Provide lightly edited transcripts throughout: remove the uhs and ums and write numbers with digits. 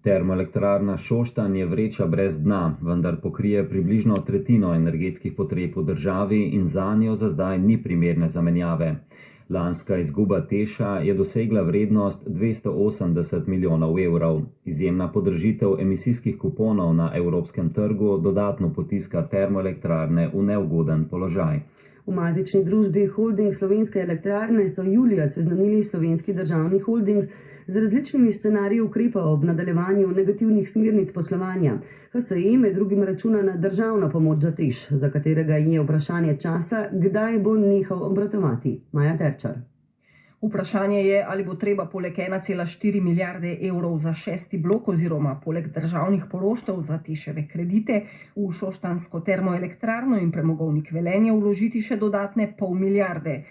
Termoelektrarna Šoštanj je vreča brez dna, vendar pokrije približno tretjino energetskih potreb v državi in zanjo za zdaj ni primerne zamenjave. Lanska izguba Teša je dosegla vrednost 280 milijonov evrov. Izjemna podražitev emisijskih kuponov na evropskem trgu dodatno potiska termoelektrarne v neugoden položaj. V matični družbi Holding Slovenske elektrarne so julija seznanili Slovenski državni holding z različnimi scenariji ukrepa ob nadaljevanju negativnih smernic poslovanja. HSE med drugim računa na državno pomoč za Teš, za katerega je vprašanje časa, kdaj bo nehal obratovati. Maja Terčar. Vprašanje je, ali bo treba poleg 1,4 milijarde evrov za 6. blok oziroma poleg državnih poroštev za Teševe kredite v šoštanjsko termoelektrarno in premogovnik Velenje vložiti še dodatne pol milijarde.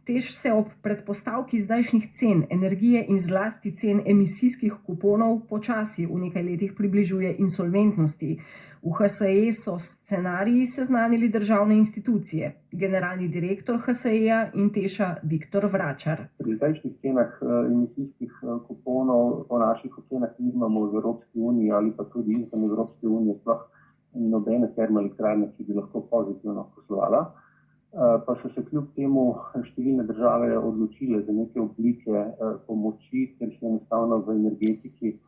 Teš se ob predpostavki zdajšnjih cen energije in zlasti cen emisijskih kuponov počasi v nekaj letih približuje insolventnosti. V HSE so scenariji seznanili državne institucije, generalni direktor HSE-ja in Teša Viktor Vračar. Pri zdajšnjih cenah emisijskih kuponov po naših ocenah nimamo v Evropski uniji ali pa tudi izven Evropske unije sploh nobene termoelektrarne, ki bi lahko pozitivno poslovala. Pa so se kljub temu številne države odločile za neke oblike pomoči, ker se enostavno v energetiki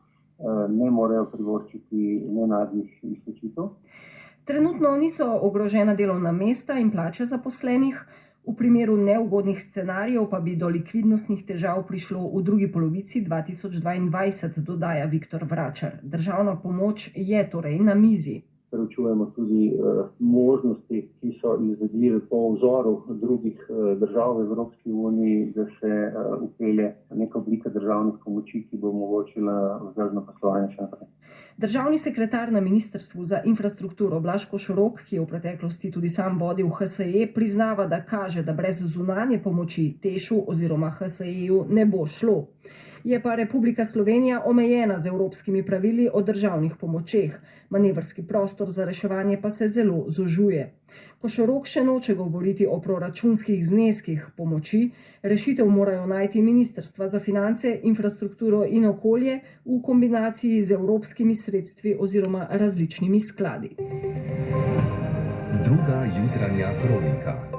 ne morejo privoščiti nenadnih izključitev. Trenutno niso ogrožena delovna mesta in plače zaposlenih, v primeru neugodnih scenarijev pa bi do likvidnostnih težav prišlo v drugi polovici 2022, dodaja Viktor Vračar. Državna pomoč je torej na mizi. Preučujemo tudi možnosti, ki so izvedljive po vzoru drugih držav v Evropski uniji, da se vpelje neka oblika državnih pomoči, ki bo omogočila vzdržno poslovanje še naprej. Državni sekretar na Ministrstvu za infrastrukturo Blaž Košorok, ki je v preteklosti tudi sam vodil HSE, priznava, da kaže, da brez zunanje pomoči Tešu oziroma HSE-ju ne bo šlo. Je pa Republika Slovenija omejena z evropskimi pravili o državnih pomočeh. Manevrski prostor za reševanje pa se zelo zožuje. Košorok še noče govoriti o proračunskih zneskih pomoči, rešitev morajo najti ministrstva za finance, infrastrukturo in okolje v kombinaciji z evropskimi sredstvi oziroma različnimi skladi. Druga jutranja kronika.